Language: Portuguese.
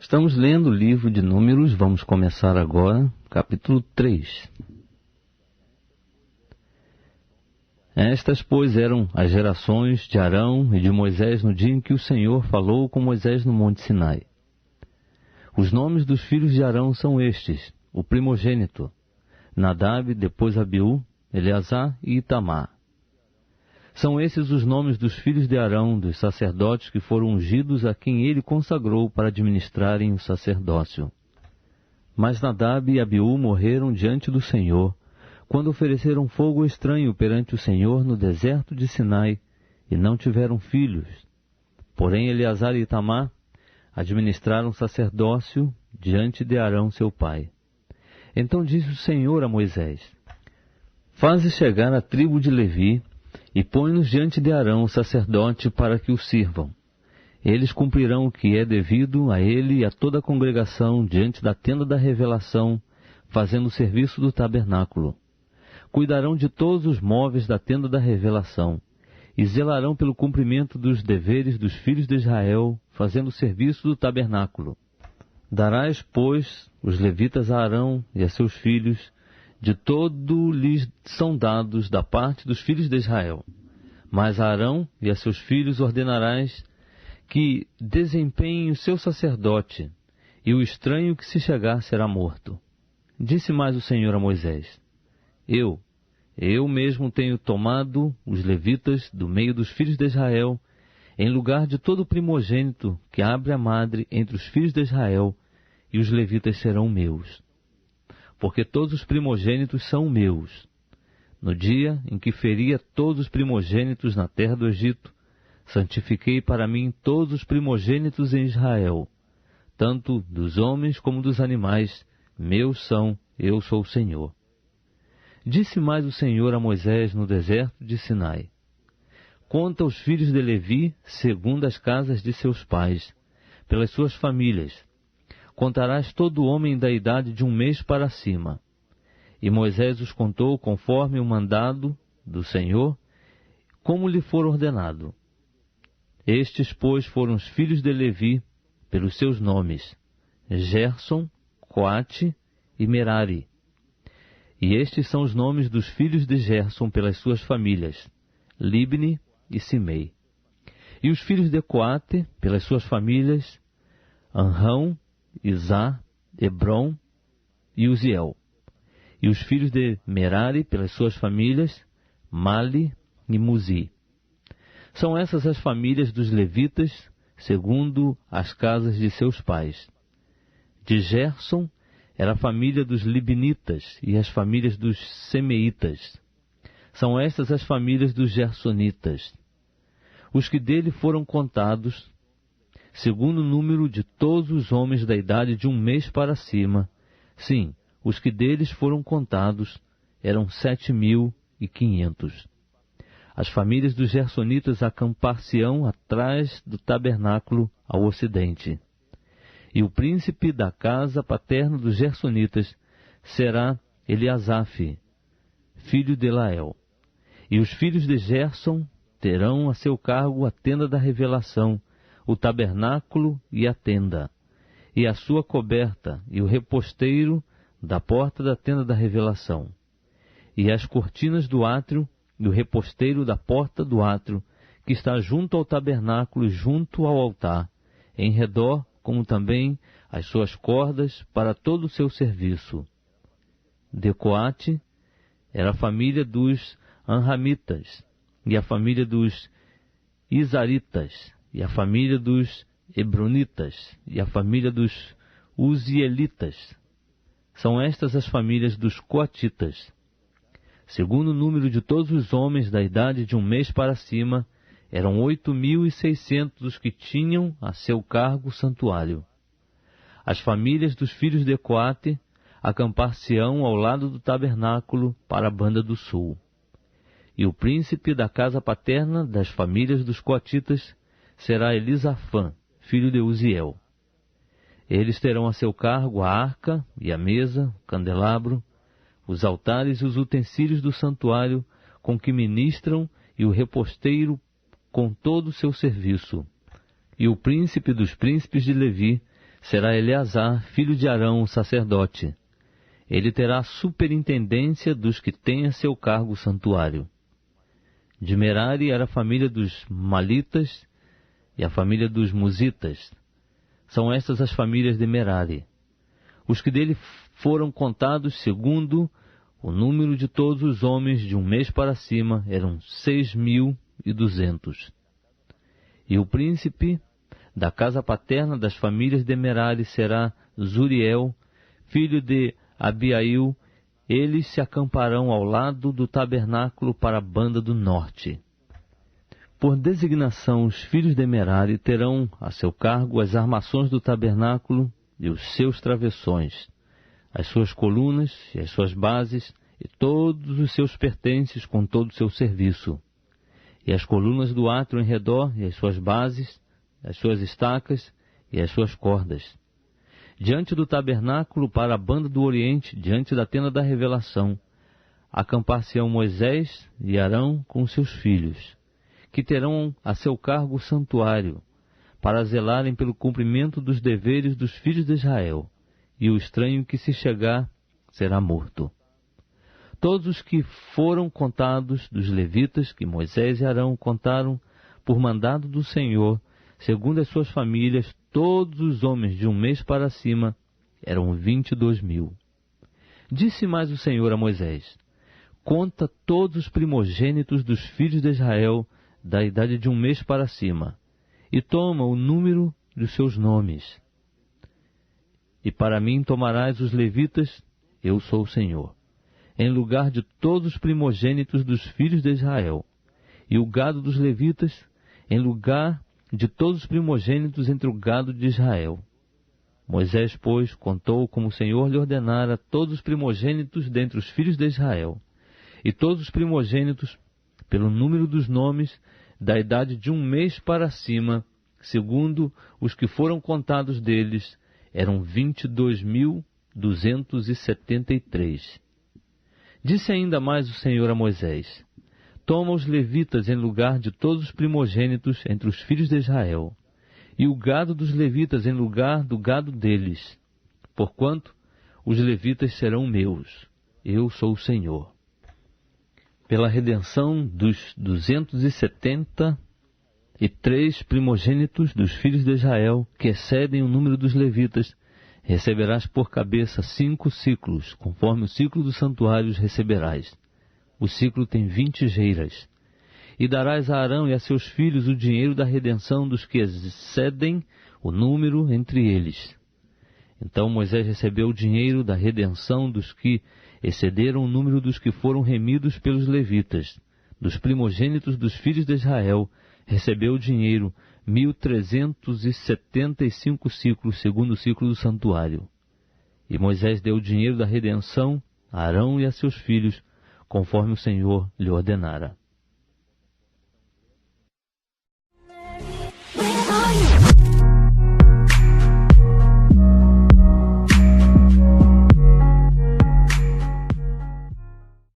Estamos lendo o livro de Números, vamos começar agora, capítulo 3. Estas, pois, eram as gerações de Arão e de Moisés no dia em que o Senhor falou com Moisés no Monte Sinai. Os nomes dos filhos de Arão são estes: o primogênito, Nadab, depois Abiú, Eleazar e Itamar. São esses os nomes dos filhos de Arão, dos sacerdotes que foram ungidos, a quem ele consagrou para administrarem o sacerdócio. Mas Nadab e Abiú morreram diante do Senhor, quando ofereceram fogo estranho perante o Senhor no deserto de Sinai, e não tiveram filhos. Porém Eleazar e Itamar administraram o sacerdócio diante de Arão seu pai. Então disse o Senhor a Moisés: Faze chegar a tribo de Levi, e põe-nos diante de Arão, o sacerdote, para que o sirvam. Eles cumprirão o que é devido a ele e a toda a congregação diante da tenda da revelação, fazendo o serviço do tabernáculo. Cuidarão de todos os móveis da tenda da revelação, e zelarão pelo cumprimento dos deveres dos filhos de Israel, fazendo o serviço do tabernáculo. Darás, pois, os levitas a Arão e a seus filhos, de todo lhes são dados da parte dos filhos de Israel. Mas a Arão e a seus filhos ordenarás que desempenhem o seu sacerdote, e o estranho que se chegar será morto. Disse mais o Senhor a Moisés: Eu mesmo tenho tomado os levitas do meio dos filhos de Israel, em lugar de todo primogênito que abre a madre entre os filhos de Israel, e os levitas serão meus. Porque todos os primogênitos são meus. No dia em que feri a todos os primogênitos na terra do Egito, santifiquei para mim todos os primogênitos em Israel, tanto dos homens como dos animais, meus são, eu sou o Senhor. Disse mais o Senhor a Moisés no deserto de Sinai: Conta os filhos de Levi segundo as casas de seus pais, pelas suas famílias. Contarás todo homem da idade de 1 mês para cima. E Moisés os contou conforme o mandado do Senhor, como lhe for ordenado. Estes, pois, foram os filhos de Levi, pelos seus nomes: Gerson, Coate e Merari. E estes são os nomes dos filhos de Gerson pelas suas famílias: Libni e Simei. E os filhos de Coate, pelas suas famílias: Anrão, Izá, Hebron e Uziel. E os filhos de Merari, pelas suas famílias: Mali e Muzi. São essas as famílias dos levitas, segundo as casas de seus pais. De Gerson era a família dos Libnitas e as famílias dos Semeitas. São estas as famílias dos Gersonitas. Os que dele foram contados, segundo o número de todos os homens da idade de 1 mês para cima, sim, os que deles foram contados eram 7.500. As famílias dos Gersonitas acampar-se-ão atrás do tabernáculo ao ocidente. E o príncipe da casa paterna dos Gersonitas será Eliasaf, filho de Lael. E os filhos de Gerson terão a seu cargo a tenda da revelação, o tabernáculo e a tenda, e a sua coberta, e o reposteiro da porta da tenda da revelação, e as cortinas do átrio, e o reposteiro da porta do átrio, que está junto ao tabernáculo e junto ao altar, em redor, como também as suas cordas para todo o seu serviço. De Coate era a família dos Anramitas, e a família dos Izaritas, e a família dos Hebronitas, e a família dos Uzielitas. São estas as famílias dos Coatitas. Segundo o número de todos os homens da idade de 1 mês para cima, eram 8.600 os que tinham a seu cargo o santuário. As famílias dos filhos de Coate acampar-se-ão ao lado do tabernáculo para a banda do sul. E o príncipe da casa paterna das famílias dos Coatitas será Elisafã, filho de Uziel. Eles terão a seu cargo a arca e a mesa, o candelabro, os altares e os utensílios do santuário com que ministram e o reposteiro com todo o seu serviço. E o príncipe dos príncipes de Levi será Eleazar, filho de Arão, o sacerdote. Ele terá a superintendência dos que têm a seu cargo o santuário. De Merari era a família dos Malitas e a família dos Musitas. São estas as famílias de Merari. Os que dele foram contados segundo o número de todos os homens de um mês para cima eram 6.200. E o príncipe da casa paterna das famílias de Merari será Zuriel, filho de Abiail. Eles se acamparão ao lado do tabernáculo para a banda do norte. Por designação, os filhos de Merari terão a seu cargo as armações do tabernáculo e os seus travessões, as suas colunas e as suas bases, e todos os seus pertences com todo o seu serviço, e as colunas do átrio em redor, e as suas bases, as suas estacas e as suas cordas. Diante do tabernáculo para a banda do oriente, diante da tenda da revelação, acampar-se-ão Moisés e Arão com seus filhos, que terão a seu cargo o santuário, para zelarem pelo cumprimento dos deveres dos filhos de Israel, e o estranho que se chegar será morto. Todos os que foram contados dos levitas, que Moisés e Arão contaram por mandado do Senhor, segundo as suas famílias, todos os homens de um mês para cima, eram 22.000. Disse mais o Senhor a Moisés: conta todos os primogênitos dos filhos de Israel, da idade de um mês para cima, e toma o número dos seus nomes. E para mim tomarás os levitas, eu sou o Senhor, em lugar de todos os primogênitos dos filhos de Israel, e o gado dos levitas, em lugar de todos os primogênitos entre o gado de Israel. Moisés, pois, contou como o Senhor lhe ordenara todos os primogênitos dentre os filhos de Israel, e todos os primogênitos, pelo número dos nomes, da idade de um mês para cima, segundo os que foram contados deles, eram 22.273. Disse ainda mais o Senhor a Moisés: toma os levitas em lugar de todos os primogênitos entre os filhos de Israel, e o gado dos levitas em lugar do gado deles, porquanto os levitas serão meus. Eu sou o Senhor. Pela redenção dos 273 primogênitos dos filhos de Israel, que excedem o número dos levitas, receberás por cabeça 5 ciclos, conforme o ciclo dos santuários receberás. O ciclo tem 20 geiras. E darás a Arão e a seus filhos o dinheiro da redenção dos que excedem o número entre eles. Então Moisés recebeu o dinheiro da redenção dos que excederam o número dos que foram remidos pelos levitas. Dos primogênitos dos filhos de Israel, recebeu o dinheiro 1.375 ciclos, segundo o ciclo do santuário. E Moisés deu o dinheiro da redenção a Arão e a seus filhos, conforme o Senhor lhe ordenara.